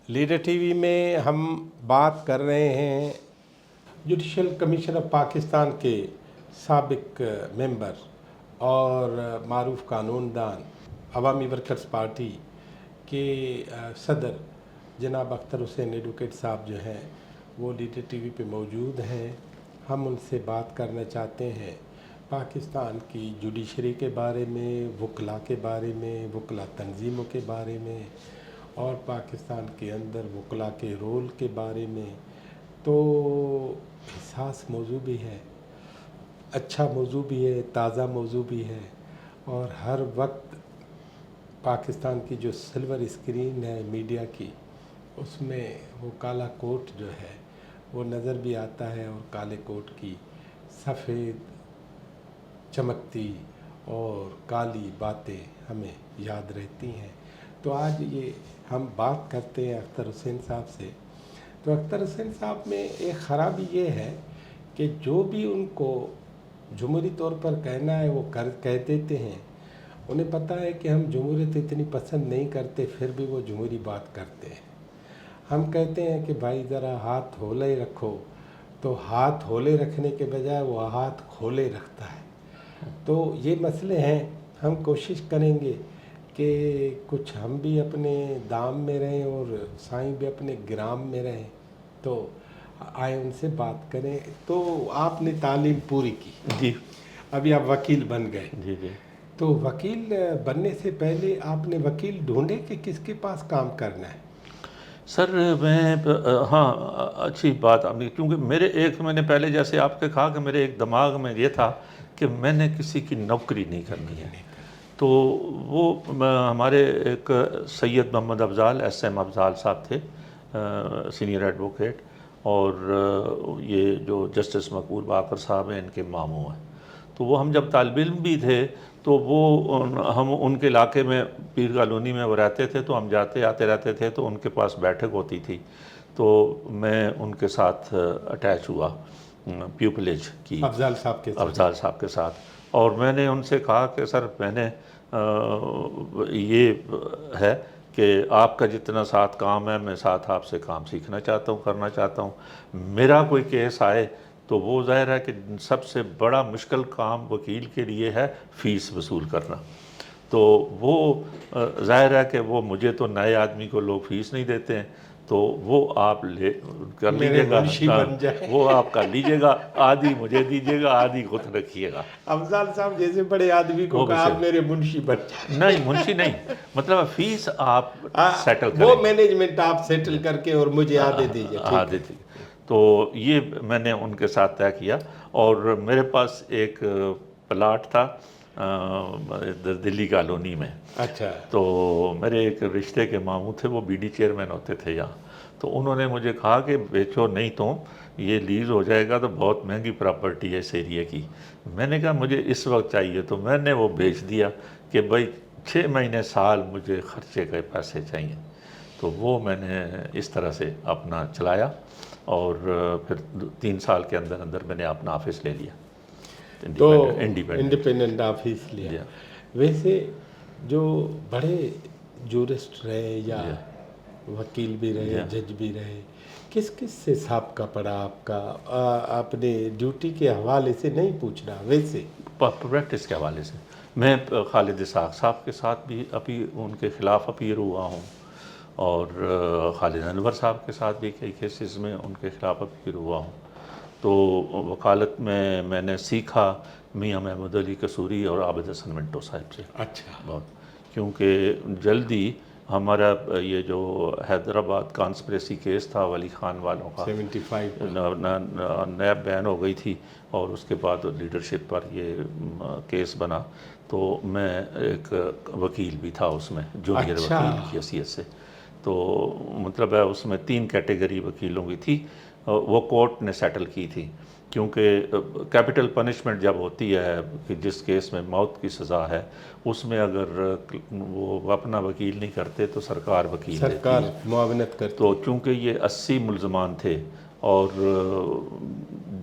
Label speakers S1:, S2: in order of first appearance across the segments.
S1: Leader T V میں ہم بات کر رہے ہیں جوڈیشل کمیشن آف پاکستان کے سابق ممبر اور معروف قانون دان عوامی ورکرز پارٹی کے صدر جناب اختر حسین ایڈوکیٹ صاحب جو ہیں وہ لیڈر ٹی وی پہ موجود ہیں۔ ہم ان سے بات کرنا چاہتے ہیں پاکستان کی جوڈیشری کے بارے میں، وکلاء کے بارے میں، وکلاء تنظیموں کے بارے میں، اور پاکستان کے اندر وکلاء کے رول کے بارے میں۔ تو حساس موضوع بھی ہے، اچھا موضوع بھی ہے، تازہ موضوع بھی ہے، اور ہر وقت پاکستان کی جو سلور اسکرین ہے میڈیا کی، اس میں وہ کالا کوٹ جو ہے وہ نظر بھی آتا ہے، اور کالے کوٹ کی سفید چمکتی اور کالی باتیں ہمیں یاد رہتی ہیں۔ تو آج یہ ہم بات کرتے ہیں اختر حسین صاحب سے۔ تو اختر حسین صاحب میں ایک خرابی یہ ہے کہ جو بھی ان کو جمہوری طور پر کہنا ہے وہ کہہ دیتے ہیں۔ انہیں پتہ ہے کہ ہم جمہوریت اتنی پسند نہیں کرتے، پھر بھی وہ جمہوری بات کرتے ہیں۔ ہم کہتے ہیں کہ بھائی ذرا ہاتھ ہولے رکھو، تو ہاتھ ہولے رکھنے کے بجائے وہ ہاتھ کھولے رکھتا ہے۔ تو یہ مسئلے ہیں، ہم کوشش کریں گے کہ کچھ ہم بھی اپنے دام میں رہیں اور سائیں بھی اپنے گرام میں رہیں۔ تو آئے ان سے بات کریں۔ تو آپ نے تعلیم پوری کی
S2: جی،
S1: ابھی آپ وکیل بن گئے۔
S2: جی
S1: تو وکیل بننے سے پہلے آپ نے وکیل ڈھونڈے کہ کس کے پاس کام کرنا ہے؟
S2: سر میں ہاں اچھی بات آپ نے، کیونکہ میں نے پہلے جیسے آپ کے کہا کہ میرے ایک دماغ میں یہ تھا کہ میں نے کسی کی نوکری نہیں کرنی ہے۔ تو وہ ہمارے ایک سید محمد افضال، ایس ایم افضال صاحب تھے، سینئر ایڈوکیٹ، اور یہ جو جسٹس مقبول باقر صاحب ہیں ان کے ماموں ہیں۔ تو وہ ہم جب طالب علم بھی تھے تو وہ ہم ان کے علاقے میں پیر کالونی میں وہ رہتے تھے، تو ہم جاتے آتے رہتے تھے، تو ان کے پاس بیٹھک ہوتی تھی، تو میں ان کے ساتھ اٹیچ ہوا پیوپلیج کی،
S1: افضال صاحب کے ساتھ؟
S2: افضال صاحب کے ساتھ۔ اور میں نے ان سے کہا کہ سر میں نے یہ ہے کہ آپ کا جتنا ساتھ کام ہے، میں ساتھ آپ سے کام سیکھنا چاہتا ہوں، کرنا چاہتا ہوں۔ میرا کوئی کیس آئے تو وہ ظاہر ہے کہ سب سے بڑا مشکل کام وکیل کے لیے ہے فیس وصول کرنا۔ تو وہ ظاہر ہے کہ وہ مجھے تو نئے آدمی کو لوگ فیس نہیں دیتے ہیں، تو وہ آپ کر لیجیے گا،
S1: منشی بن جائے۔
S2: وہ آپ کر لیجیے گا، آدھی مجھے دیجیے گا، آدھی خود رکھیے گا۔
S1: افضال صاحب جیسے بڑے آدمی کو کہا آپ میرے منشی بن جائے۔
S2: نہیں، منشی نہیں، مطلب فیس آپ سیٹل کریں،
S1: وہ مینجمنٹ آپ سیٹل کر کے اور مجھے آدھے دیجیے۔
S2: آدھے دیجیے۔ تو یہ میں نے ان کے ساتھ طے کیا، اور میرے پاس ایک پلاٹ تھا دلی کالونی میں۔
S1: اچھا۔
S2: تو میرے ایک رشتے کے ماموں تھے، وہ بی ڈی چیئرمین ہوتے تھے یہاں۔ تو انہوں نے مجھے کہا کہ بیچو نہیں تو یہ لیز ہو جائے گا، تو بہت مہنگی پراپرٹی ہے اس ایریے کی۔ میں نے کہا مجھے اس وقت چاہیے، تو میں نے وہ بیچ دیا کہ بھائی 6 مہینے سال مجھے خرچے کے پیسے چاہیے۔ تو وہ میں نے اس طرح سے اپنا چلایا، اور پھر 3 سال کے اندر اندر میں نے اپنا آفس لے لیا،
S1: تو
S2: انڈیپینڈنٹ
S1: آفس لیا۔ ویسے جو بڑے جورسٹ رہے یا وکیل بھی رہے، جج بھی رہے، کس کس سے سابقہ پڑا آپ کا؟ اپنے ڈیوٹی کے حوالے سے نہیں پوچھ رہا، ویسے
S2: پریکٹس کے حوالے سے میں خالد اسحاق صاحب کے ساتھ بھی ابھی ان کے خلاف اپیئر ہوا ہوں، اور خالد انور صاحب کے ساتھ بھی کئی کیسز میں ان کے خلاف اپیئر ہوا ہوں۔ تو وکالت میں نے سیکھا میاں محمود علی قصوری اور عابد حسن منٹو صاحب سے
S1: اچھا
S2: بہت، کیونکہ جلدی ہمارا یہ جو حیدرآباد کانسپریسی کیس تھا ولی خان والوں کا،
S1: 75
S2: نیب بین ہو گئی تھی، اور اس کے بعد لیڈرشپ پر یہ کیس بنا، تو میں ایک وکیل بھی تھا اس میں، جونیئر وکیل کی حیثیت سے۔ تو مطلب ہے اس میں 3 کیٹیگری وکیلوں کی تھی، وہ کورٹ نے سیٹل کی تھی، کیونکہ کیپٹل پنشمنٹ جب ہوتی ہے کہ جس کیس میں موت کی سزا ہے، اس میں اگر وہ اپنا وکیل نہیں کرتے تو سرکار وکیل دیتی ہے،
S1: معاونت کرتی۔
S2: تو چونکہ یہ 80 ملزمان تھے، اور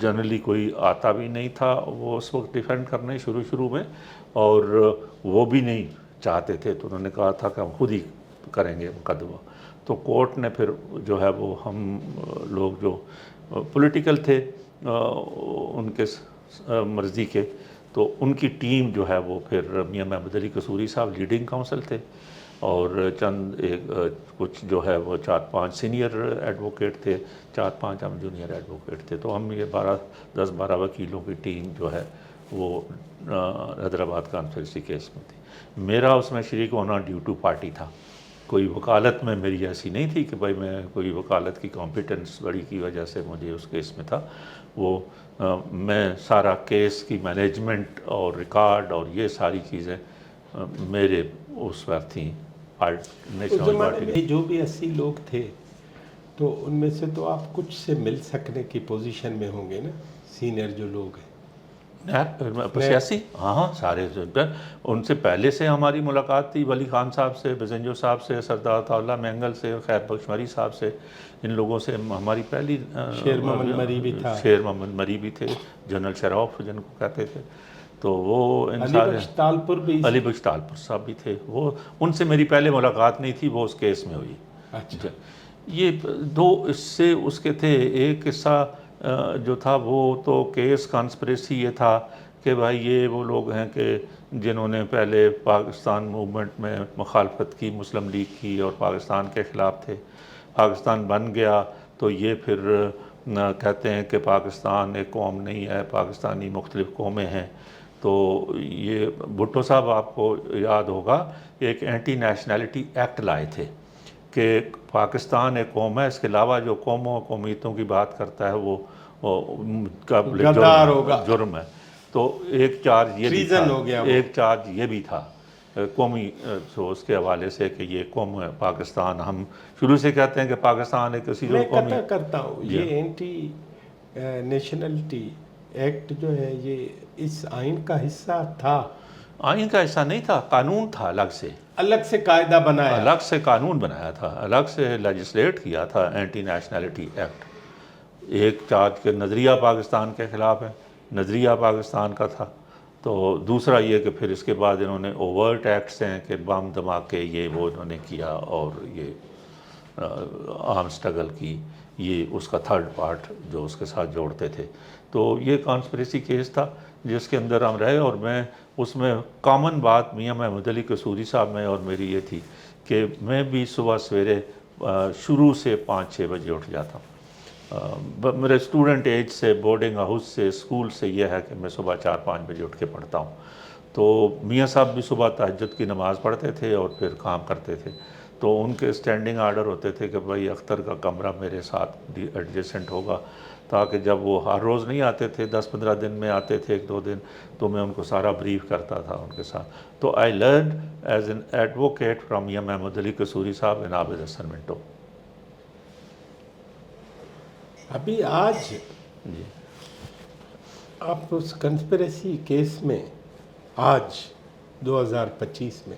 S2: جنرلی کوئی آتا بھی نہیں تھا وہ اس وقت ڈیفینڈ کرنے شروع میں، اور وہ بھی نہیں چاہتے تھے، تو انہوں نے کہا تھا کہ ہم خود ہی کریں گے مقدمہ. تو کورٹ نے پھر جو ہے وہ ہم لوگ جو پولیٹیکل تھے ان کے مرضی کے، تو ان کی ٹیم جو ہے وہ پھر میاں محمد علی قصوری صاحب لیڈنگ کاؤنسل تھے، اور چند کچھ جو ہے وہ 4-5 سینئر ایڈوکیٹ تھے، 4-5 ہم جونیئر ایڈوکیٹ تھے. تو ہم یہ 10-12 وکیلوں کی ٹیم جو ہے وہ حیدرآباد کانسپریسی کیس میں تھی. میرا اس میں شریک ہونا ڈیو ٹو پارٹی تھا. کوئی وکالت میں میری ایسی نہیں تھی کہ بھائی میں کوئی وکالت کی کمپیٹنس بڑی کی وجہ سے مجھے اس کیس میں تھا. وہ میں سارا کیس کی مینجمنٹ اور ریکارڈ اور یہ ساری چیزیں میرے اس وقت تھیں. نیشنل پارٹی
S1: میں جو بھی 80 لوگ تھے تو ان میں سے تو آپ کچھ سے مل سکنے کی پوزیشن میں ہوں گے نا، سینئر جو لوگ ہیں.
S2: سیاسی ہاں سارے ان سے پہلے سے ہماری ملاقات تھی، ولی خان صاحب سے، بزنجو صاحب سے، سردار عطاءاللہ مینگل سے، خیر بخش مری صاحب سے، ان لوگوں سے ہماری پہلی.
S1: شیر محمد مری بھی تھا.
S2: شیر محمد مری بھی تھے، جنرل شراف جن کو کہتے تھے. تو وہ ان
S1: علی
S2: سارے
S1: بخش تالپور بھی.
S2: علی بخش تالپور صاحب بھی تھے. وہ ان سے میری پہلے ملاقات نہیں تھی، وہ اس کیس میں ہوئی.
S1: اچھا.
S2: یہ دو اس سے اس کے تھے. ایک قصہ جو تھا وہ تو کیس کانسپریسی یہ تھا کہ بھائی یہ وہ لوگ ہیں کہ جنہوں نے پہلے پاکستان موومنٹ میں مخالفت کی، مسلم لیگ کی، اور پاکستان کے خلاف تھے. پاکستان بن گیا تو یہ پھر کہتے ہیں کہ پاکستان ایک قوم نہیں ہے، پاکستانی مختلف قومیں ہیں. تو یہ بھٹو صاحب آپ کو یاد ہوگا ایک اینٹی نیشنلٹی ایکٹ لائے تھے کہ پاکستان ایک قوم ہے، اس کے علاوہ جو قوموں قومیتوں کی بات کرتا ہے وہ قابل جرم ہے. تو ایک چارج یہ بھی تھا، ایک چارج یہ بھی تھا قومی اس کے حوالے سے کہ یہ قوم ہے پاکستان. ہم شروع سے کہتے ہیں کہ پاکستان ایک کسی جو قومی.
S1: میں کرتا ہوں یہ اینٹی نیشنلٹی ایکٹ جو ہے یہ اس آئین کا حصہ تھا؟
S2: آئین کا حصہ نہیں تھا، قانون تھا
S1: الگ سے قاعدہ بنایا،
S2: الگ سے قانون بنایا تھا، الگ سے لیجسلیٹ کیا تھا اینٹی نیشنلٹی ایکٹ. ایک چارج کے نظریہ پاکستان کے خلاف ہے، نظریہ پاکستان کا تھا. تو دوسرا یہ کہ پھر اس کے بعد انہوں نے اوورٹ ایکٹس ہیں کہ بم دھماکے یہ وہ انہوں نے کیا، اور یہ آرم سٹرگل کی، یہ اس کا تھرڈ پارٹ جو اس کے ساتھ جوڑتے تھے. تو یہ کانسپریسی کیس تھا جس کے اندر ہم رہے، اور میں اس میں کامن بات میاں محمد علی قصوری صاحب میں اور میری یہ تھی کہ میں بھی صبح سویرے شروع سے 5-6 بجے اٹھ جاتا ہوں. میرے اسٹوڈنٹ ایج سے، بورڈنگ ہاؤس سے، اسکول سے یہ ہے کہ میں صبح 4-5 بجے اٹھ کے پڑھتا ہوں. تو میاں صاحب بھی صبح تہجد کی نماز پڑھتے تھے اور پھر کام کرتے تھے. تو ان کے اسٹینڈنگ آرڈر ہوتے تھے کہ بھائی اختر کا کمرہ میرے ساتھ ایڈجسٹنٹ ہوگا، تاکہ جب وہ ہر روز نہیں آتے تھے، 10-15 دن میں آتے تھے، 1-2 دن، تو میں ان کو سارا بریف کرتا تھا ان کے ساتھ. تو I learned as an advocate from میاں محمد علی قصوری صاحب اینڈ عابد حسن منٹو.
S1: ابھی آج
S2: جی
S1: آپ اس کنسپریسی کیس میں آج 2025 میں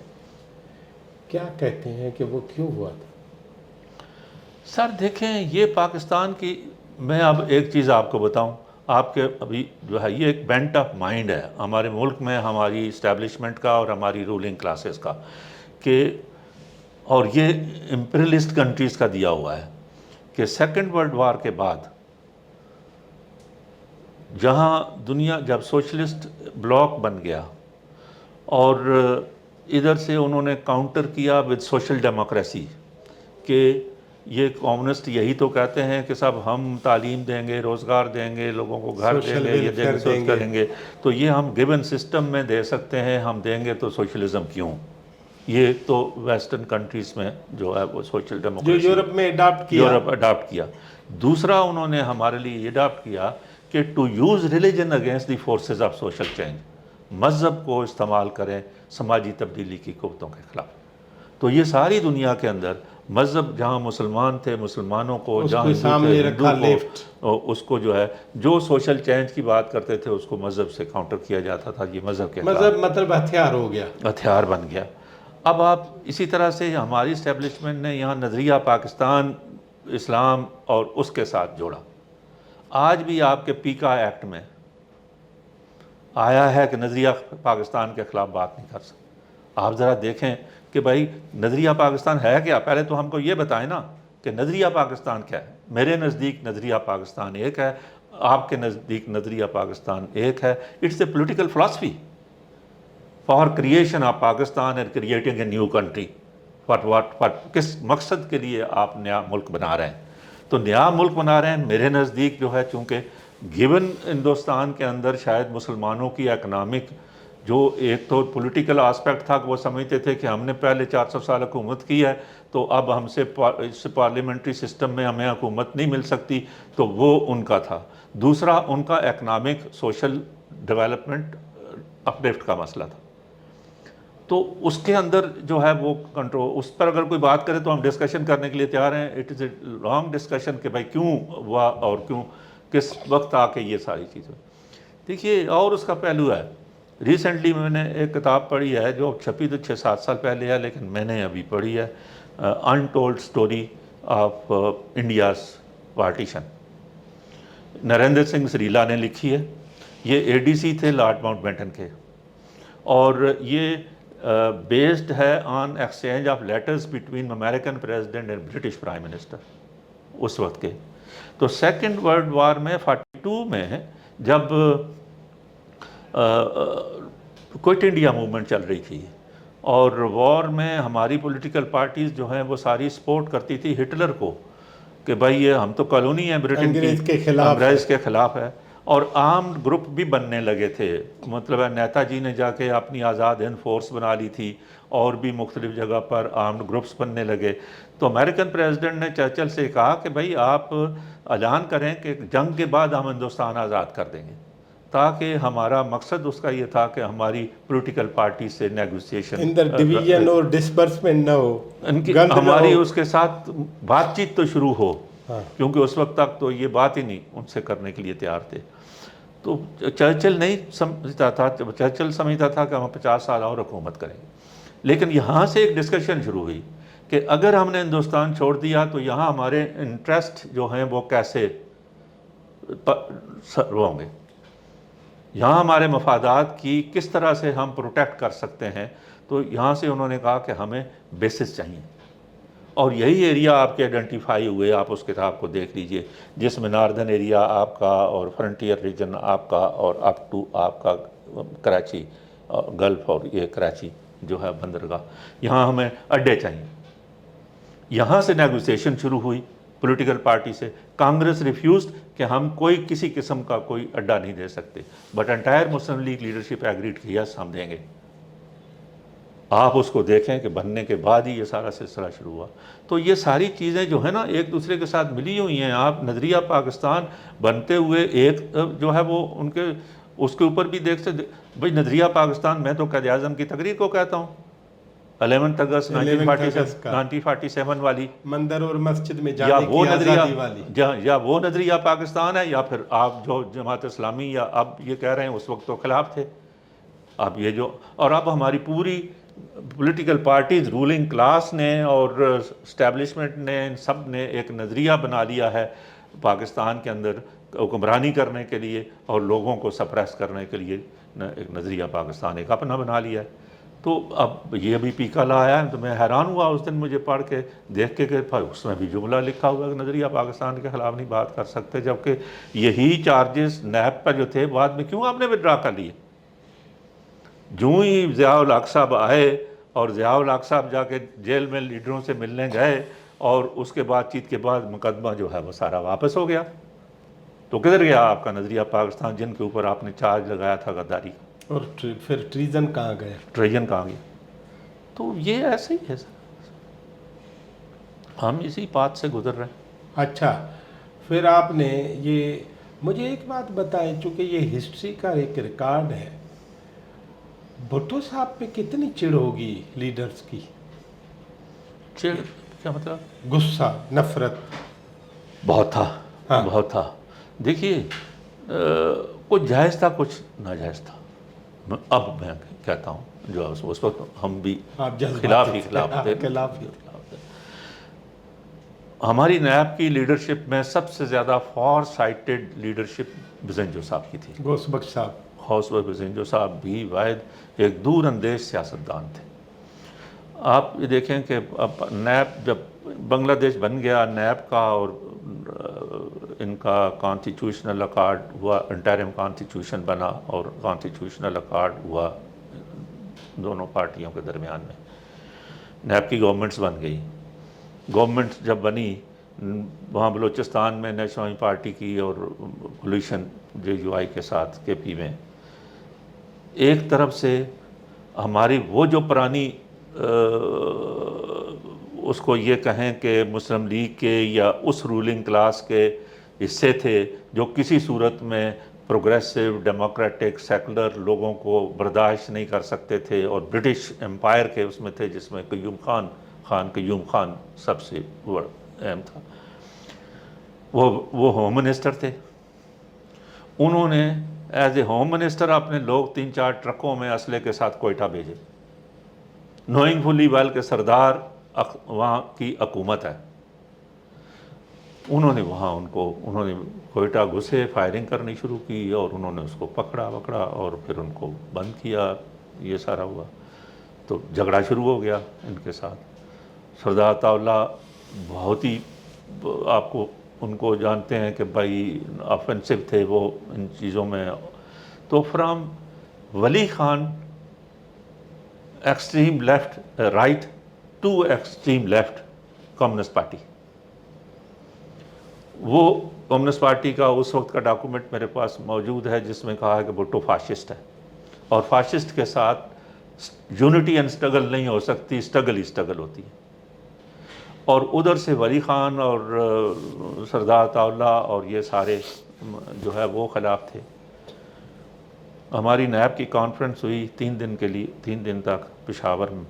S1: کیا کہتے ہیں کہ وہ کیوں ہوا تھا؟
S2: سر دیکھیں، یہ پاکستان کی، میں اب ایک چیز آپ کو بتاؤں، آپ کے ابھی جو ہے یہ ایک بینٹ آف مائنڈ ہے ہمارے ملک میں، ہماری اسٹیبلشمنٹ کا اور ہماری رولنگ کلاسز کا، کہ اور یہ امپیریلسٹ کنٹریز کا دیا ہوا ہے کہ سیکنڈ ورلڈ وار کے بعد جہاں دنیا جب سوشلسٹ بلاک بن گیا اور ادھر سے انہوں نے کاؤنٹر کیا ود سوشل ڈیموکریسی کہ یہ کمیونسٹ یہی تو کہتے ہیں کہ سب ہم تعلیم دیں گے، روزگار دیں گے، لوگوں کو گھر دیں گے، یہ دیں گے، کریں گے، تو یہ ہم گیون سسٹم میں دے سکتے ہیں، ہم دیں گے تو سوشلزم کیوں؟ یہ تو ویسٹرن کنٹریز میں جو ہے وہ سوشل ڈیموکریسی
S1: جو یورپ میں
S2: اڈاپٹ کیا. دوسرا انہوں نے ہمارے لیے یہ اڈاپٹ کیا کہ to use religion against the forces of social change, مذہب کو استعمال کریں سماجی تبدیلی کی قوتوں کے خلاف. تو یہ ساری دنیا کے اندر مذہب، جہاں مسلمان تھے مسلمانوں کو، جہاں
S1: سامنے رکھا،
S2: اس کو جو ہے جو سوشل چینج کی بات کرتے تھے اس کو مذہب سے کاؤنٹر کیا جاتا تھا. یہ مذہب کے
S1: مطلب ہتھیار ہو گیا،
S2: ہتھیار بن گیا. اب آپ اسی طرح سے ہماری اسٹیبلشمنٹ نے یہاں نظریہ پاکستان، اسلام اور اس کے ساتھ جوڑا. آج بھی آپ کے پیکا ایکٹ میں آیا ہے کہ نظریہ پاکستان کے خلاف بات نہیں کر سکتے. آپ ذرا دیکھیں کہ بھائی نظریہ پاکستان ہے کیا. پہلے تو ہم کو یہ بتائیں نا کہ نظریہ پاکستان کیا ہے. میرے نزدیک نظریہ پاکستان ایک ہے, آپ کے نزدیک نظریہ پاکستان ایک ہے. It's a political philosophy for creation of Pakistan and creating a new country. کس مقصد کے لیے آپ نیا ملک بنا رہے ہیں؟ تو نیا ملک بنا رہے ہیں میرے نزدیک جو ہے, چونکہ گیون ہندوستان کے اندر شاید مسلمانوں کی اکنامک جو ایک تو پولیٹیکل آسپیکٹ تھا کہ وہ سمجھتے تھے کہ ہم نے پہلے 400 سال حکومت کی ہے تو اب ہم سے پارلیمنٹری سسٹم میں ہمیں حکومت نہیں مل سکتی, تو وہ ان کا تھا. دوسرا ان کا اکنامک سوشل ڈیولپمنٹ اپلفٹ کا مسئلہ تھا. تو اس کے اندر جو ہے وہ کنٹرول, اس پر اگر کوئی بات کرے تو ہم ڈسکشن کرنے کے لیے تیار ہیں. It is a long discussion کہ بھائی کیوں ہوا اور کیوں کس وقت آ کے یہ ساری چیزیں. دیکھیے اور اس کا پہلو ہے, ریسنٹلی میں نے ایک کتاب پڑھی ہے جو چھپی تو 6-7 سال پہلے ہے, لیکن میں نے ابھی پڑھی ہے, untold story of India's partition. Narendra Singh Sarila نے لکھی ہے. یہ اے ڈی سی تھے لارڈ ماؤنٹ بیٹن کے, اور یہ بیسڈ ہے on exchange of letters between American president and British prime minister اس وقت کے. تو سیکنڈ ورلڈ وار میں 42 میں جب کوئٹ انڈیا موومنٹ چل رہی تھی, اور وار میں ہماری پولیٹیکل پارٹیز جو ہیں وہ ساری سپورٹ کرتی تھی ہٹلر کو کہ بھائی یہ ہم تو کالونی ہیں برٹن کی, انگریز کے خلاف ہے. اور آرمڈ گروپ بھی بننے لگے تھے, مطلب ہے نیتا جی نے جا کے اپنی آزاد ہند فورس بنا لی تھی, اور بھی مختلف جگہ پر آرمڈ گروپس بننے لگے. تو امریکن پریزیڈنٹ نے چرچل سے کہا کہ بھائی آپ اعلان کریں کہ جنگ کے بعد ہم ہندوستان آزاد کر دیں گے, تاکہ ہمارا مقصد اس کا یہ تھا کہ ہماری پولیٹیکل پارٹی سے نیگوسیشن
S1: ڈویژن اور ڈسپرسمنٹ نہ ہو,
S2: ہماری اس کے ساتھ بات چیت تو شروع ہو, کیونکہ اس وقت تک تو یہ بات ہی نہیں ان سے کرنے کے لیے تیار تھے. تو چرچل نہیں سمجھتا تھا, چرچل سمجھتا تھا کہ ہم 50 سال اور حکومت کریں گے. لیکن یہاں سے ایک ڈسکشن شروع ہوئی کہ اگر ہم نے ہندوستان چھوڑ دیا تو یہاں ہمارے انٹرسٹ جو ہیں وہ کیسے ہوں گے, یہاں ہمارے مفادات کی کس طرح سے ہم پروٹیکٹ کر سکتے ہیں. تو یہاں سے انہوں نے کہا کہ ہمیں بیسس چاہیے, اور یہی ایریا آپ کے آئیڈینٹیفائی ہوئے. آپ اس کتاب کو دیکھ لیجئے جس میں ناردرن ایریا آپ کا, اور فرنٹیئر ریجن آپ کا, اور اپ ٹو آپ کا کراچی گلف, اور یہ کراچی جو ہے بندرگاہ, یہاں ہمیں اڈے چاہیے. یہاں سے نیگوسیشن شروع ہوئی پولیٹیکل پارٹی سے. کانگریس ریفیوزڈ کہ ہم کوئی کسی قسم کا کوئی اڈا نہیں دے سکتے, but entire Muslim league leadership agreed کہ یس ہم دیں گے. آپ اس کو دیکھیں کہ بننے کے بعد ہی یہ سارا سلسلہ شروع ہوا. تو یہ ساری چیزیں جو ہے نا ایک دوسرے کے ساتھ ملی ہوئی ہیں. آپ نظریہ پاکستان بنتے ہوئے ایک جو ہے وہ ان کے اس کے اوپر بھی دیکھتے بھائی نظریہ پاکستان, میں تو قائد اعظم کی تقریر کو کہتا ہوں 11 اگست 1947 والی,
S1: مندر اور مسجد میں جانے کی آزادی والی,
S2: یا وہ نظریہ پاکستان ہے, یا پھر آپ جو جماعت اسلامی یا اب یہ کہہ رہے ہیں اس وقت تو خلاف تھے. اب یہ جو, اور اب ہماری پوری پولیٹیکل پارٹیز, رولنگ کلاس نے اور اسٹیبلشمنٹ نے, ان سب نے ایک نظریہ بنا لیا ہے پاکستان کے اندر حکمرانی کرنے کے لیے اور لوگوں کو سپریس کرنے کے لیے. ایک نظریہ پاکستان ایک اپنا بنا لیا ہے. تو اب یہ بھی پیکا لایا ہے. تو میں حیران ہوا اس دن مجھے پڑھ کے دیکھ کے کہ اس میں بھی جملہ لکھا ہوا ہے کہ نظریہ پاکستان کے خلاف نہیں بات کر سکتے, جبکہ یہی چارجز نیب پر جو تھے بعد میں کیوں آپ نے وڈرا کر لیے. جو ہی ضیاء الحق صاحب آئے اور ضیاء الحق صاحب جا کے جیل میں لیڈروں سے ملنے گئے, اور اس کے بات چیت کے بعد مقدمہ جو ہے وہ سارا واپس ہو گیا. تو کدھر گیا آپ کا نظریہ پاکستان جن کے اوپر آپ نے چارج لگایا تھا غداری کا؟
S1: اور پھر ٹریزن کہاں گیا؟
S2: ٹریزن کہاں گیا؟ تو یہ ایسے ہی ہے سر, ہم اسی بات سے گزر رہے ہیں.
S1: اچھا, پھر آپ نے یہ مجھے ایک بات بتائیں, چونکہ یہ ہسٹری کا ایک ریکارڈ ہے, بھٹو صاحب پہ کتنی چڑ ہوگی لیڈرز کی؟
S2: چڑ کیا مطلب؟
S1: غصہ, نفرت
S2: بہت تھا. بہت تھا. دیکھیے کچھ جائز تھا, کچھ ناجائز تھا. اب میں کہتا ہوں جو اس وقت ہم بھی خلاف ہی تھے. ہماری نیب کی لیڈرشپ میں سب سے زیادہ فار سائٹڈ لیڈرشپ بزنجو صاحب کی تھی.
S1: غوث بخش صاحب,
S2: غوث بخش بزنجو صاحب بھی واحد ایک دور اندیش سیاستدان تھے. آپ یہ دیکھیں کہ اب نیب جب بنگلہ دیش بن گیا، نیب کا اور ان کا کانسٹیٹیوشنل اکارڈ ہوا، انٹرم کانسٹیٹیوشن بنا اور کانسٹیٹیوشنل اکارڈ ہوا دونوں پارٹیوں کے درمیان میں، نیب کی گورنمنٹس بن گئی۔ گورنمنٹ جب بنی وہاں بلوچستان میں نیشنل پارٹی کی اور پولیشن JUI کے ساتھ KP میں، ایک طرف سے ہماری وہ جو پرانی اس کو یہ کہیں کہ مسلم لیگ کے یا اس رولنگ کلاس کے حصے تھے جو کسی صورت میں پروگریسو ڈیموکریٹک سیکولر لوگوں کو برداشت نہیں کر سکتے تھے، اور برٹش امپائر کے اس میں تھے جس میں قیوم خان سب سے اہم تھا۔ وہ ہوم منسٹر تھے، انہوں نے ایز اے ہوم منسٹر اپنے لوگ 3-4 ٹرکوں میں اسلحے کے ساتھ کوئٹہ بھیجے، نوئنگ فلی ویل کے سردار وہاں کی حکومت ہے۔ انہوں نے کوئٹہ گھسے، فائرنگ کرنی شروع کی اور انہوں نے اس کو پکڑا اور پھر ان کو بند کیا، یہ سارا ہوا۔ تو جھگڑا شروع ہو گیا ان کے ساتھ۔ سردار عطا اللہ بہت ہی آپ کو ان کو جانتے ہیں کہ بھائی آفینسو تھے وہ ان چیزوں میں۔ تو from Wali Khan extreme left right to extreme left communist party, وہ کمیونسٹ پارٹی کا اس وقت کا ڈاکومنٹ میرے پاس موجود ہے جس میں کہا ہے کہ بھٹو فاشسٹ ہے، اور فاشسٹ کے ساتھ یونٹی اینڈ اسٹرگل نہیں ہو سکتی، اسٹرگل ہی اسٹرگل ہوتی ہے۔ اور ادھر سے ولی خان اور سردار عطا اللہ اور یہ سارے جو ہے وہ خلاف تھے۔ ہماری نیب کی کانفرنس ہوئی 3 دن تک پشاور میں،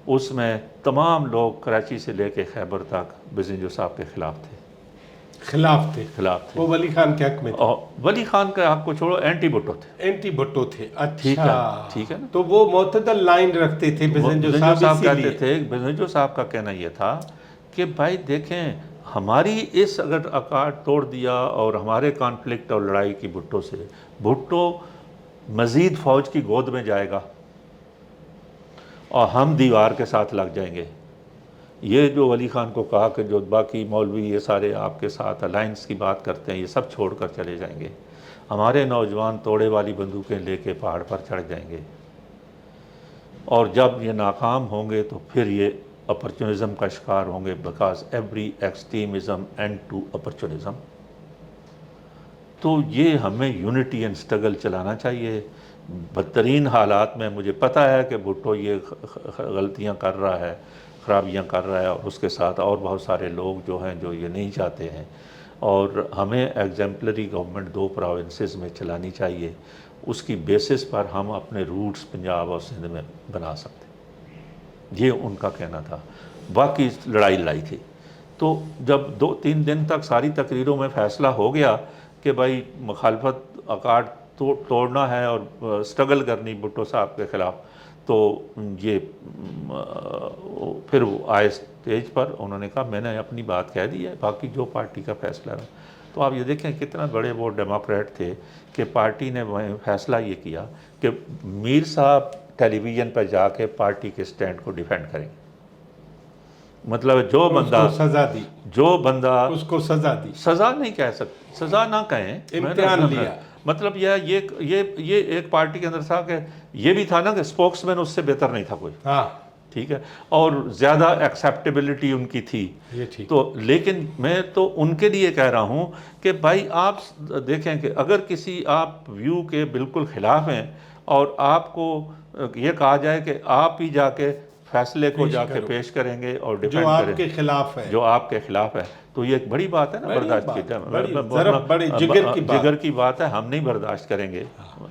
S2: اس میں تمام لوگ کراچی سے لے کے خیبر تک بزنجو صاحب کے خلاف تھے۔
S1: وہ ولی خان کے حق میں تھے؟
S2: اور ولی خان کے حق کو چھوڑو، اینٹی بھٹو تھے۔
S1: اچھا،
S2: ٹھیک ہے نا۔
S1: تو وہ معتدل لائن رکھتے تھے بزنجو صاحب
S2: کہتے تھے۔ بزنجو صاحب کا کہنا یہ تھا کہ بھائی دیکھیں ہماری اس اگر اکارڈ توڑ دیا اور ہمارے کانفلکٹ اور لڑائی کی بھٹو سے، بھٹو مزید فوج کی گود میں جائے گا اور ہم دیوار کے ساتھ لگ جائیں گے۔ یہ جو ولی خان کو کہا کہ جو باقی مولوی یہ سارے آپ کے ساتھ الائنس کی بات کرتے ہیں یہ سب چھوڑ کر چلے جائیں گے، ہمارے نوجوان توڑے والی بندوقیں لے کے پہاڑ پر چڑھ جائیں گے، اور جب یہ ناکام ہوں گے تو پھر یہ اپرچونزم کا شکار ہوں گے، because every extremism end to opportunism. تو یہ ہمیں یونٹی اینڈ اسٹرگل چلانا چاہیے۔ بدترین حالات میں مجھے پتہ ہے کہ بھٹو یہ غلطیاں کر رہا ہے، خرابیاں کر رہا ہے، اور اس کے ساتھ اور بہت سارے لوگ جو ہیں جو یہ نہیں چاہتے ہیں، اور ہمیں ایگزیمپلری گورنمنٹ 2 پروونسز میں چلانی چاہیے، اس کی بیسس پر ہم اپنے روٹس پنجاب اور سندھ میں بنا سکتے ہیں۔ یہ ان کا کہنا تھا، باقی لڑائی تھی۔ تو جب 2-3 دن تک ساری تقریروں میں فیصلہ ہو گیا کہ بھائی مخالفت اکارڈ توڑنا ہے اور اسٹرگل کرنی بھٹو صاحب کے خلاف، تو یہ پھر وہ آئے اسٹیج پر، انہوں نے کہا میں نے اپنی بات کہہ دی ہے، باقی جو پارٹی کا فیصلہ ہے۔ تو آپ یہ دیکھیں کتنا بڑے وہ ڈیموکریٹ تھے کہ پارٹی نے فیصلہ یہ کیا کہ میر صاحب ٹیلی ویژن پہ جا کے پارٹی کے سٹینڈ کو ڈیفینڈ کریں گے۔ مطلب جو بندہ
S1: اس کو سزا دی،
S2: سزا نہیں کہہ سکتے، سزا نہ کہیں،
S1: امتحان لیا۔
S2: مطلب یہ ایک پارٹی کے اندر تھا کہ یہ بھی تھا نا کہ سپوکس مین اس سے بہتر نہیں تھا کوئی، ٹھیک ہے، اور زیادہ ایکسیپٹیبلٹی ان کی تھی۔ تو لیکن میں تو ان کے لیے کہہ رہا ہوں کہ بھائی آپ دیکھیں کہ اگر کسی آپ ویو کے بالکل خلاف ہیں اور آپ کو یہ کہا جائے کہ آپ ہی جا کے فیصلے کو جا کے پیش کریں گے اور ڈیفینڈ کریں جو آپ کے خلاف ہے، تو یہ ایک بڑی بات ہے نا، برداشت کی جگر کی بات ہے، ہم نہیں برداشت کریں گے۔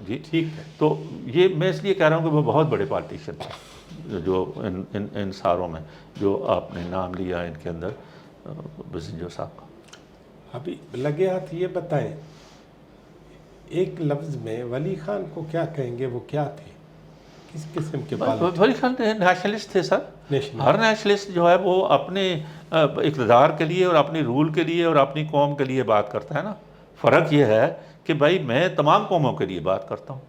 S2: جی ٹھیک ہے، تو یہ میں اس لیے کہہ رہا ہوں کہ وہ بہت بڑے پارٹیشن تھے جو ان ساروں میں جو آپ نے نام لیا ان کے اندر بزنجو صاحب کا۔
S1: ابھی لگے ہاتھ یہ بتائیں ایک لفظ میں ولی خان کو کیا کہیں گے، وہ کیا تھے، کس قسم کے بات؟
S2: ولی خان نیشنلسٹ تھے سر، ہر نیشنلسٹ جو ہے وہ اپنے اقتدار کے لیے اور اپنی رول کے لیے اور اپنی قوم کے لیے بات کرتا ہے نا۔ فرق یہ ہے کہ بھائی میں تمام قوموں کے لیے بات کرتا ہوں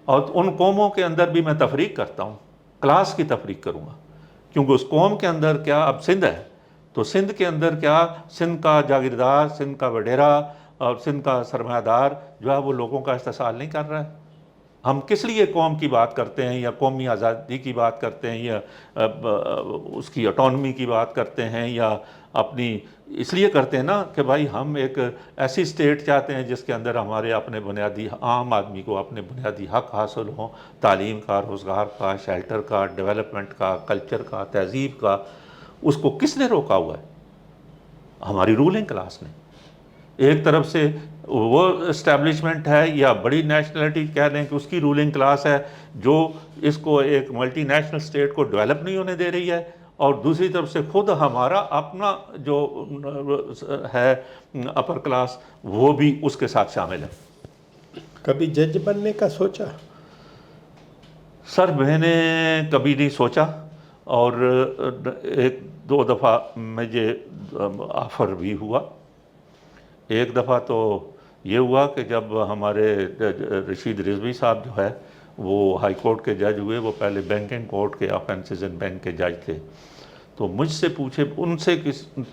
S2: اور ان قوموں کے اندر بھی میں تفریق کرتا ہوں، کلاس کی تفریق کروں گا، کیونکہ اس قوم کے اندر کیا اب سندھ ہے، تو سندھ کے اندر کیا سندھ کا جاگیردار، سندھ کا وڈیرا اور سندھ کا سرمایہ دار جو ہے وہ لوگوں کا استحصال نہیں کر رہا ہے۔ ہم کس لیے قوم کی بات کرتے ہیں یا قومی آزادی کی بات کرتے ہیں یا اس کی اٹانومی کی بات کرتے ہیں یا اپنی، اس لیے کرتے ہیں نا کہ بھائی ہم ایک ایسی اسٹیٹ چاہتے ہیں جس کے اندر ہمارے اپنے بنیادی عام آدمی کو اپنے بنیادی حق حاصل ہوں، تعلیم کا، روزگار کا، شیلٹر کا، ڈیولپمنٹ کا، کلچر کا، تہذیب کا۔ اس کو کس نے روکا ہوا ہے؟ ہماری رولنگ کلاس نے۔ ایک طرف سے وہ اسٹیبلشمنٹ ہے یا بڑی نیشنلٹی کہہ لیں کہ اس کی رولنگ کلاس ہے جو اس کو ایک ملٹی نیشنل اسٹیٹ کو ڈیولپ نہیں ہونے دے رہی ہے، اور دوسری طرف سے خود ہمارا اپنا جو ہے اپر کلاس وہ بھی اس کے ساتھ شامل ہے۔
S1: کبھی جج بننے کا سوچا؟
S2: سر میں نے کبھی نہیں سوچا، اور ایک دو دفعہ مجھے آفر بھی ہوا۔ ایک دفعہ تو یہ ہوا کہ جب ہمارے رشید رضوی صاحب جو ہے وہ ہائی کورٹ کے جج ہوئے، وہ پہلے بینکنگ کورٹ کے آفینسز ان بینک کے جج تھے، تو مجھ سے پوچھے، ان سے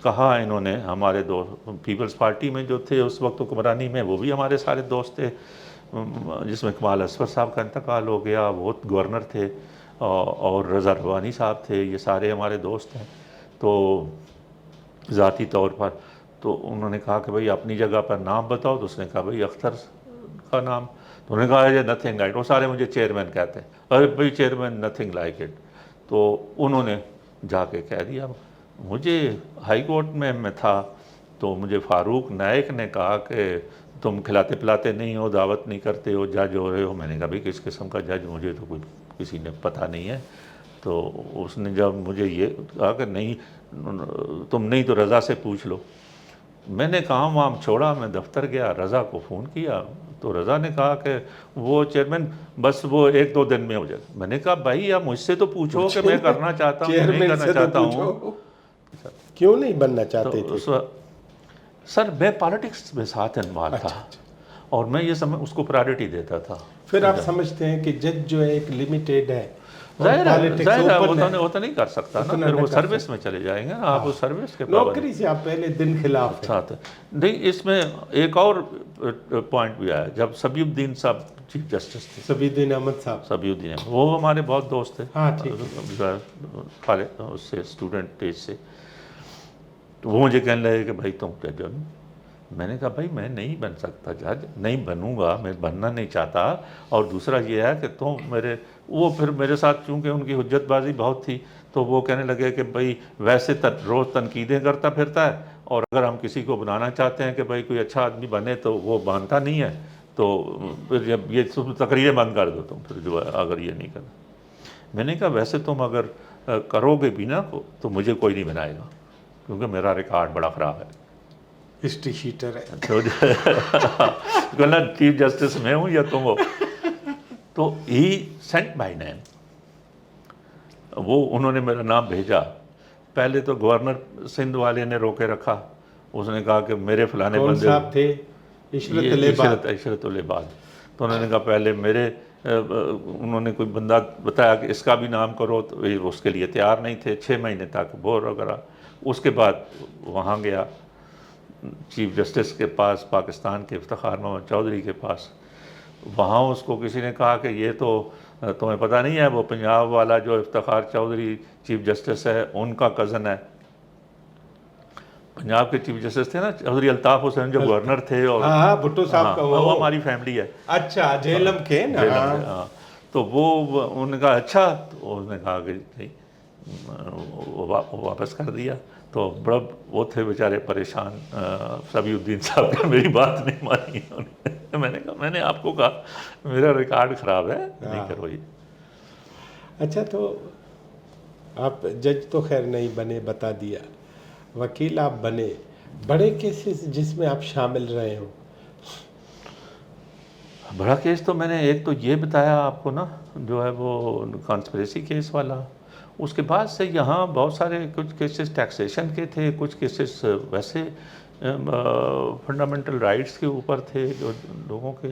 S2: کہا انہوں نے، ہمارے دوست پیپلز پارٹی میں جو تھے اس وقت حکمرانی میں، وہ بھی ہمارے سارے دوست تھے، جس میں کمال اصفر صاحب کا انتقال ہو گیا، وہ گورنر تھے، اور رضا روانی صاحب تھے، یہ سارے ہمارے دوست ہیں۔ تو ذاتی طور پر تو انہوں نے کہا کہ بھئی اپنی جگہ پر نام بتاؤ، تو اس نے کہا بھئی اختر کا نام، تو انہوں نے کہا یہ نتھنگ لائک، وہ سارے مجھے چیئرمین کہتے ہیں، ارے بھئی چیئرمین نتھنگ لائک اٹ۔ تو انہوں نے جا کے کہہ دیا۔ مجھے ہائی کورٹ میں تھا تو مجھے فاروق نائک نے کہا کہ تم کھلاتے پلاتے نہیں ہو، دعوت نہیں کرتے ہو، جج ہو رہے ہو۔ میں نے کہا بھئی کس قسم کا جج، مجھے تو کوئی کسی نے پتہ نہیں ہے۔ تو اس نے جب مجھے یہ کہا کہ نہیں تم نہیں تو رضا سے پوچھ لو۔ میں نے کام وام چھوڑا، میں دفتر گیا، رضا کو فون کیا، تو رضا نے کہا کہ وہ چیئرمین بس وہ ایک دو دن میں ہو جائے۔ میں نے کہا بھائی آپ مجھ سے تو پوچھو کہ میں کرنا چاہتا ہوں یا نہیں کرنا چاہتا ہوں۔
S1: کیوں نہیں بننا چاہتے تھے؟
S2: سر میں پالیٹکس میں ساتھ انوالو تھا، اور میں یہ اس کو پرائرٹی دیتا تھا۔
S1: پھر آپ سمجھتے ہیں کہ جج جو ہے ایک لیمیٹیڈ ہے،
S2: ظاہر ہے وہ تو نہیں کر سکتا نا، پھر وہ سروس میں چلے جائیں گے نا، آپ اس سروس کے
S1: نوکری سے آپ پہلے دن خلاف
S2: ساتھ۔ نہیں، اس میں ایک اور پوائنٹ بھی آیا، جب صبی الدین صاحب چیف جسٹس تھے،
S1: صبی الدین احمد صاحب،
S2: صبی الدین، وہ ہمارے بہت دوست تھے،
S1: ہاں ٹھیک ہے،
S2: اس سے اسٹوڈنٹ ایج سے، تو وہ مجھے کہنے لگے کہ بھائی تم جج بنو۔ میں نے کہا بھائی میں نہیں بن سکتا جج، نہیں بنوں گا، میں بننا نہیں چاہتا، اور دوسرا یہ ہے کہ تم وہ پھر میرے ساتھ چونکہ ان کی حجت بازی بہت تھی، تو وہ کہنے لگے کہ بھئی ویسے روز تنقیدیں کرتا پھرتا ہے، اور اگر ہم کسی کو بنانا چاہتے ہیں کہ بھئی کوئی اچھا آدمی بنے تو وہ مانتا نہیں ہے، تو پھر جب یہ تقریریں بند کر دو تم، پھر جو ہے اگر یہ نہیں کرنا۔ میں نے کہا ویسے تم اگر کرو گے بھی نا تو مجھے کوئی نہیں بنائے گا، کیونکہ میرا ریکارڈ بڑا خراب ہے،
S1: ہسٹری شیٹر ہے،
S2: تو کہنا چیف جسٹس میں ہوں یا تم ہو۔ تو ہی سینٹ مائی نیم، وہ انہوں نے میرا نام بھیجا۔ پہلے تو گورنر سندھ والے نے روکے رکھا، اس نے کہا کہ میرے فلانے بندے
S1: صاحب تھے
S2: عشرت العباد، تو انہوں نے کہا پہلے میرے، انہوں نے کوئی بندہ بتایا کہ اس کا بھی نام کرو، تو اس کے لیے تیار نہیں تھے، 6 مہینے تک بور وغیرہ۔ اس کے بعد وہاں گیا چیف جسٹس کے پاس، پاکستان کے افتخار محمد چودھری کے پاس، وہاں اس کو کسی نے کہا کہ یہ تو تمہیں پتہ نہیں ہے، وہ پنجاب والا جو افتخار چودھری چیف جسٹس ہے ان کا کزن ہے۔ پنجاب کے چیف جسٹس تھے نا چودھری الطاف حسین، جو گورنر تھے، اور
S1: ہاں بھٹو صاحب کا،
S2: وہ ہماری فیملی ہے۔
S1: اچھا جہلم کے نا،
S2: ہاں، تو وہ انہوں نے کہا اچھا، تو اس نے کہا کہ نہیں، واپس کر دیا۔ تو بڑا وہ تھے بیچارے پریشان، صبی الدین صاحب نے میری بات نہیں مانی۔ میں نے کہا میں نے آپ کو کہا میرا ریکارڈ خراب ہے، نہیں کرو یہ۔
S1: اچھا تو آپ جج تو خیر نہیں بنے، بتا دیا، وکیل آپ بنے، بڑے کیسز جس میں آپ شامل رہے ہو؟
S2: بڑا کیس تو میں نے ایک تو یہ بتایا آپ کو نا، جو ہے وہ کانسپریسی کیس والا۔ اس کے بعد سے یہاں بہت سارے کچھ کیسز ٹیکسیشن کے تھے، کچھ کیسز ویسے فنڈامنٹل رائٹس کے اوپر تھے جو لوگوں کے۔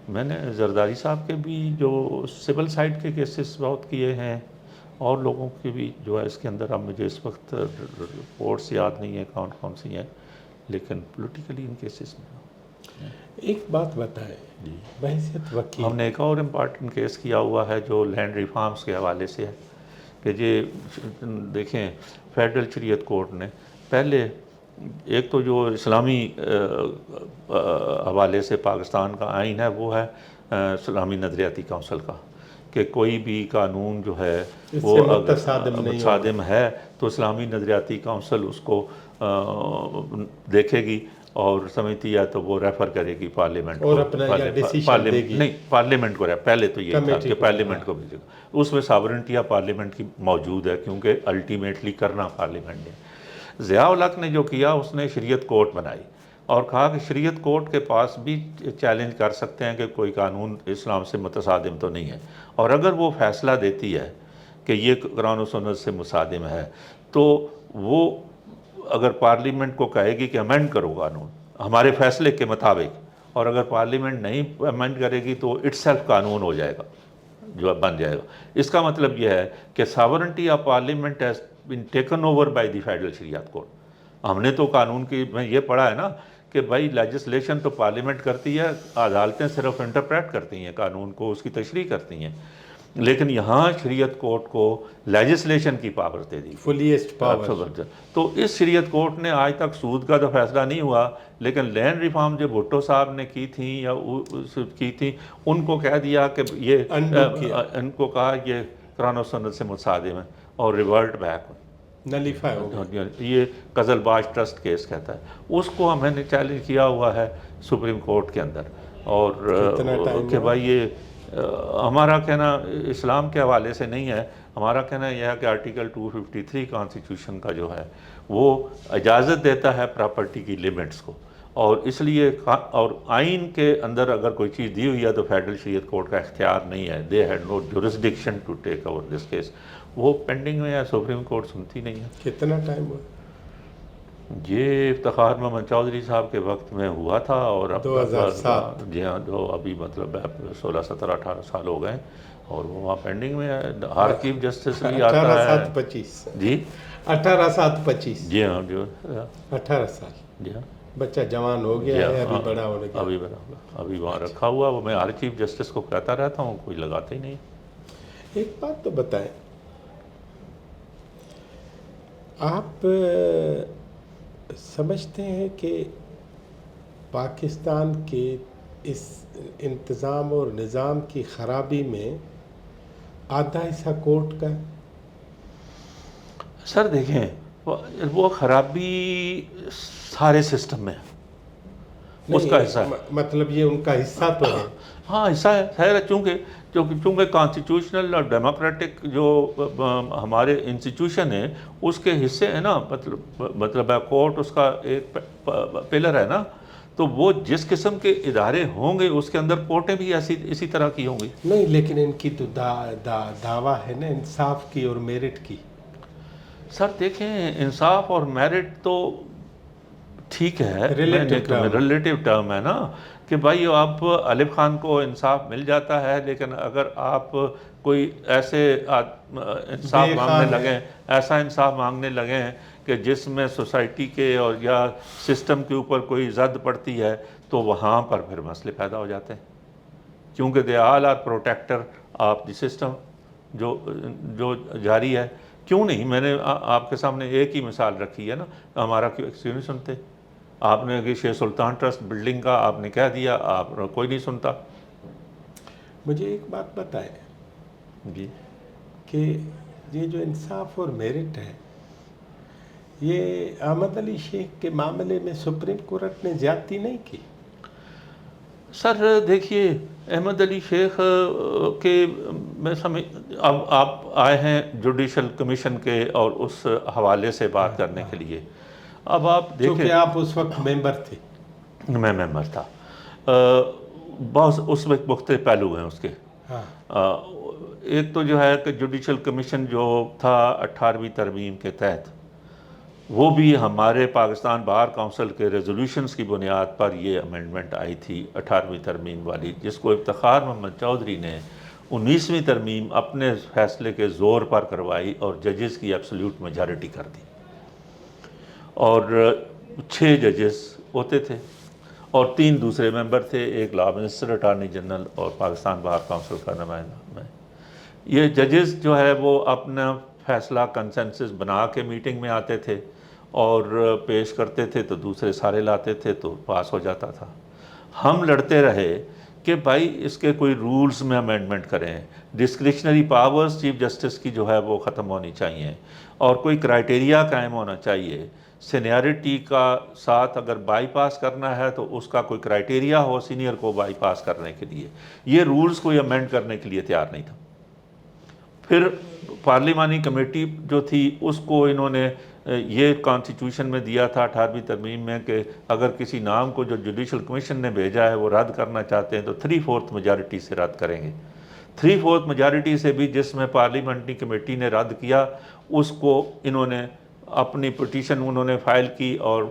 S2: میں نے زرداری صاحب کے بھی جو سول سائڈ کے کیسز بہت کیے ہیں، اور لوگوں کی بھی جو ہے اس کے اندر، اب مجھے اس وقت رپورٹس یاد نہیں ہیں کون کون سی ہیں، لیکن پولیٹیکلی ان کیسز میں.
S1: ایک بات بتائیں
S2: جی،
S1: بحیثیت وکیل.
S2: ہم نے ایک اور امپارٹنٹ کیس کیا ہوا ہے جو لینڈ ریفارمز کے حوالے سے ہے کہ یہ دیکھیں فیڈرل شریعت کورٹ نے پہلے ایک تو جو اسلامی حوالے سے پاکستان کا آئین ہے وہ ہے اسلامی نظریاتی کونسل کا، کہ کوئی بھی قانون جو ہے
S1: اس
S2: وہ
S1: سے
S2: اگر
S1: متصادم نہیں ہوگا.
S2: متصادم ہے تو اسلامی نظریاتی کونسل اس کو دیکھے گی اور سمجھتی ہے تو وہ ریفر کرے گی پارلیمنٹ کو،
S1: اور اپنا یا ڈیسیشن دے گی.
S2: نہیں پارلیمنٹ کو پہلے تو یہ تھا
S1: کمیٹی
S2: کہ
S1: کو،
S2: پارلیمنٹ کو بھیجے گا، اس میں ساورنٹی آف پارلیمنٹ کی موجود ہے کیونکہ الٹیمیٹلی کرنا پارلیمنٹ نے. ضیاء الحق نے جو کیا اس نے شریعت کورٹ بنائی اور کہا کہ شریعت کورٹ کے پاس بھی چیلنج کر سکتے ہیں کہ کوئی قانون اسلام سے متصادم تو نہیں ہے، اور اگر وہ فیصلہ دیتی ہے کہ یہ قرآن و سنت سے متصادم ہے تو وہ اگر پارلیمنٹ کو کہے گی کہ امینڈ کرو قانون ہمارے فیصلے کے مطابق، اور اگر پارلیمنٹ نہیں امینڈ کرے گی تو اٹ سیلف قانون ہو جائے گا، جو بن جائے گا. اس کا مطلب یہ ہے کہ sovereignty of parliament has been taken over by the federal شریعت کورٹ. ہم نے تو قانون کی میں یہ پڑھا ہے نا کہ بھائی لیجسلیشن تو پارلیمنٹ کرتی ہے، عدالتیں صرف انٹرپریٹ کرتی ہیں قانون کو، اس کی تشریح کرتی ہیں، لیکن یہاں شریعت کورٹ کو لیجسلیشن کی پاور دے دی،
S1: فلیسٹ پاور.
S2: تو اس شریعت کورٹ نے آج تک سود کا تو فیصلہ نہیں ہوا، لیکن لینڈ ریفارم جو بھٹو صاحب نے کی تھیں یا کی تھی ان کو کہہ دیا کہ یہ ان کو کہا یہ قرآن و سنت سے متصادم ہے اور ریورٹ بیک
S1: نلیفائی ہو گیا.
S2: یہ قزل باش ٹرسٹ کیس کہتا ہے، اس کو ہمیں نے چیلنج کیا ہوا ہے سپریم کورٹ کے اندر. اور کہ بھائی یہ ہمارا کہنا اسلام کے حوالے سے نہیں ہے، ہمارا کہنا یہ ہے کہ آرٹیکل 253 کانسٹیٹیوشن کا جو ہے وہ اجازت دیتا ہے پراپرٹی کی لیمٹس کو، اور اس لیے اور آئین کے اندر اگر کوئی چیز دی ہوئی ہے تو فیڈرل شریعت کورٹ کا اختیار نہیں ہے، they had no jurisdiction to take over this case. وہ پینڈنگ میں ہے، سپریم کورٹ سنتی نہیں ہے.
S1: کتنا ٹائم ہوا؟
S2: یہ افتخار محمد چودھری صاحب کے وقت میں ہوا تھا، اور اب
S1: 2007.
S2: جی ہاں، جو ابھی مطلب 16 17 18 سال ہو گئے اور وہ وہاں پینڈنگ میں ہے. ہر چیف جسٹس بھی آتا ہے.
S1: 18/7/25
S2: جی
S1: 18/7/25.
S2: جی ہاں، جو
S1: 18 سال.
S2: جی ہاں،
S1: بچہ جوان ہو گیا ہے، ابھی بڑا ہونے گیا.
S2: ابھی بڑا ہوگا، ابھی وہاں رکھا ہوا. وہ میں ہر چیف جسٹس کو کہتا رہتا ہوں، کوئی لگاتے ہی نہیں.
S1: ایک بات تو بتائیں، آپ سمجھتے ہیں کہ پاکستان کے اس انتظام اور نظام کی خرابی میں آدھا حصہ کورٹ کا ہے؟
S2: سر دیکھیں، وہ خرابی سارے سسٹم میں اس کا حصہ ہے.
S1: مطلب یہ ان کا حصہ تو ہے.
S2: ہاں حصہ ہے، خیر ہے، چونکہ کانسٹیٹیوشنل اور ڈیموکریٹک جو ہمارے انسٹیٹیوشن ہیں اس کے حصے ہیں نا، مطلب ہے کورٹ اس کا ایک پلر ہے نا، تو وہ جس قسم کے ادارے ہوں گے اس کے اندر کورٹیں بھی اسی طرح کی ہوں گی.
S1: نہیں، لیکن ان کی تو دعویٰ ہے نا انصاف کی اور میرٹ کی.
S2: سر دیکھیں، انصاف اور میرٹ تو ٹھیک ہے، ریلیٹیو ٹرم ہے نا، کہ بھائی آپ الف خان کو انصاف مل جاتا ہے، لیکن اگر آپ کوئی ایسے انصاف مانگنے لگیں کہ جس میں سوسائٹی کے اور یا سسٹم کے اوپر کوئی زد پڑتی ہے تو وہاں پر پھر مسئلے پیدا ہو جاتے ہیں، کیونکہ they all are protector of the system جو جاری ہے. کیوں نہیں، میں نے آپ کے سامنے ایک ہی مثال رکھی ہے نا، ہمارا کیوں نہیں سنتے؟ آپ نے کہ شیخ سلطان ٹرسٹ بلڈنگ کا آپ نے کہہ دیا، آپ کوئی نہیں سنتا.
S1: مجھے ایک بات بتائیں
S2: جی،
S1: کہ یہ جو انصاف اور میرٹ ہے، یہ احمد علی شیخ کے معاملے میں سپریم کورٹ نے زیادتی نہیں کی؟
S2: سر دیکھیے، احمد علی شیخ کے میں اب آپ آئے ہیں جوڈیشل کمیشن کے اور اس حوالے سے بات کرنے کے لیے. اب آپ دیکھیں،
S1: کیونکہ آپ اس وقت ممبر تھے.
S2: میں ممبر تھا. بہت اس وقت مختلف پہلو ہیں اس کے. ایک تو جو ہے کہ جوڈیشل کمیشن جو تھا 18ویں ترمیم کے تحت، وہ بھی ہمارے پاکستان بار کونسل کے ریزولوشنز کی بنیاد پر یہ امینڈمنٹ آئی تھی 18ویں ترمیم والی، جس کو افتخار محمد چودھری نے 19ویں ترمیم اپنے فیصلے کے زور پر کروائی اور ججز کی ایبسلیوٹ میجارٹی کر دی، اور 6 ججز ہوتے تھے اور 3 دوسرے ممبر تھے، ایک لا منسٹر، اٹارنی جنرل اور پاکستان بار کونسل کا نمائندہ۔ یہ ججز جو ہے وہ اپنا فیصلہ کنسنسس بنا کے میٹنگ میں آتے تھے اور پیش کرتے تھے، تو دوسرے سارے لاتے تھے تو پاس ہو جاتا تھا۔ ہم لڑتے رہے کہ بھائی اس کے کوئی رولز میں امینڈمنٹ کریں، ڈسکریشنری پاورز چیف جسٹس کی جو ہے وہ ختم ہونی چاہیے، اور کوئی کرائٹیریا قائم ہونا چاہیے، سینیارٹی کا ساتھ اگر بائی پاس کرنا ہے تو اس کا کوئی کرائٹیریا ہو سینئر کو بائی پاس کرنے کے لیے۔ یہ رولز کوئی امینڈ کرنے کے لیے تیار نہیں تھا۔ پھر پارلیمانی کمیٹی جو تھی اس کو انہوں نے یہ کانسٹیٹیوشن میں دیا تھا 18ویں ترمیم میں کہ اگر کسی نام کو جو جوڈیشل کمیشن نے بھیجا ہے وہ رد کرنا چاہتے ہیں تو 3/4 میجارٹی سے رد کریں گے۔ 3/4 میجارٹی سے بھی جس میں پارلیمنٹری کمیٹی نے رد کیا اس کو انہوں نے اپنی پٹیشن انہوں نے فائل کی اور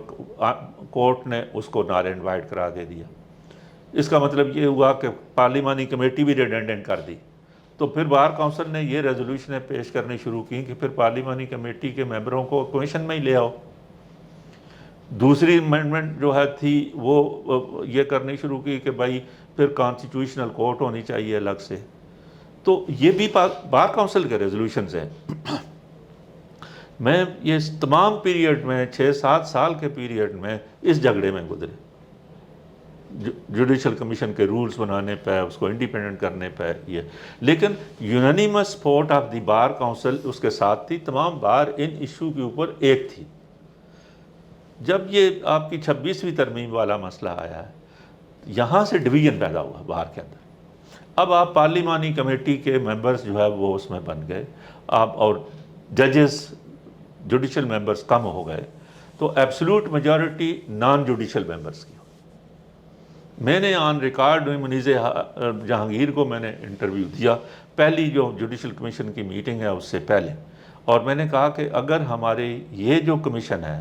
S2: کورٹ نے اس کو نال اینڈ وائڈ کرا دے دیا۔ اس کا مطلب یہ ہوا کہ پارلیمانی کمیٹی بھی ریڈنڈنٹ کر دی۔ تو پھر بار کونسل نے یہ ریزولوشنیں پیش کرنی شروع کی کہ پھر پارلیمانی کمیٹی کے ممبروں کو کمیشن میں ہی لے آؤ۔ دوسری امینڈمنٹ جو ہے تھی وہ یہ کرنی شروع کی کہ بھائی پھر کانسٹیٹیوشنل کورٹ ہونی چاہیے الگ سے۔ تو یہ بھی بار کونسل کے ریزولوشنز ہیں۔ میں یہ تمام پیریڈ میں 6-7 سال کے پیریڈ میں اس جھگڑے میں گزرے، جوڈیشل کمیشن کے رولز بنانے پہ، اس کو انڈیپینڈنٹ کرنے پہ یہ، لیکن unanimous support of the bar council اس کے ساتھ تھی، تمام بار ان ایشو کے اوپر ایک تھی۔ جب یہ آپ کی 26ویں ترمیم والا مسئلہ آیا ہے، یہاں سے ڈویژن پیدا ہوا بار کے اندر۔ اب آپ پارلیمانی کمیٹی کے ممبرز جو ہے وہ اس میں بن گئے، آپ اور ججز جوڈیشل ممبرز کم ہو گئے، تو absolute majority naan judicial members کی۔ میں نے آن ریکارڈ میں منیز جہانگیر کو میں نے انٹرویو دیا پہلی جو جوڈیشل کمیشن کی میٹنگ ہے اس سے پہلے، اور میں نے کہا کہ اگر ہمارے یہ جو کمیشن ہے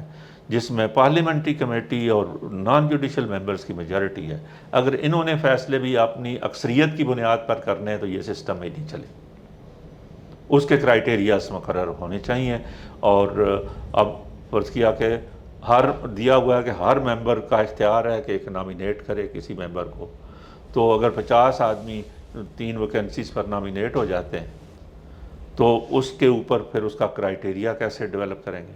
S2: جس میں پارلیمنٹری کمیٹی اور نان جوڈیشل ممبرز کی میجارٹی ہے، اگر انہوں نے فیصلے بھی اپنی اکثریت کی بنیاد پر کرنے ہیں تو یہ سسٹم ہی نہیں چلے، اس کے کرائٹیریاز مقرر ہونے چاہیے۔ اور اب فرض کیا کہ دیا ہوا ہے کہ ہر ممبر کا اختیار ہے کہ ایک نامینیٹ کرے کسی ممبر کو، تو اگر 50 آدمی 3 ویکنسیز پر نامینیٹ ہو جاتے ہیں تو اس کے اوپر پھر اس کا کرائٹیریا کیسے ڈیولپ کریں گے؟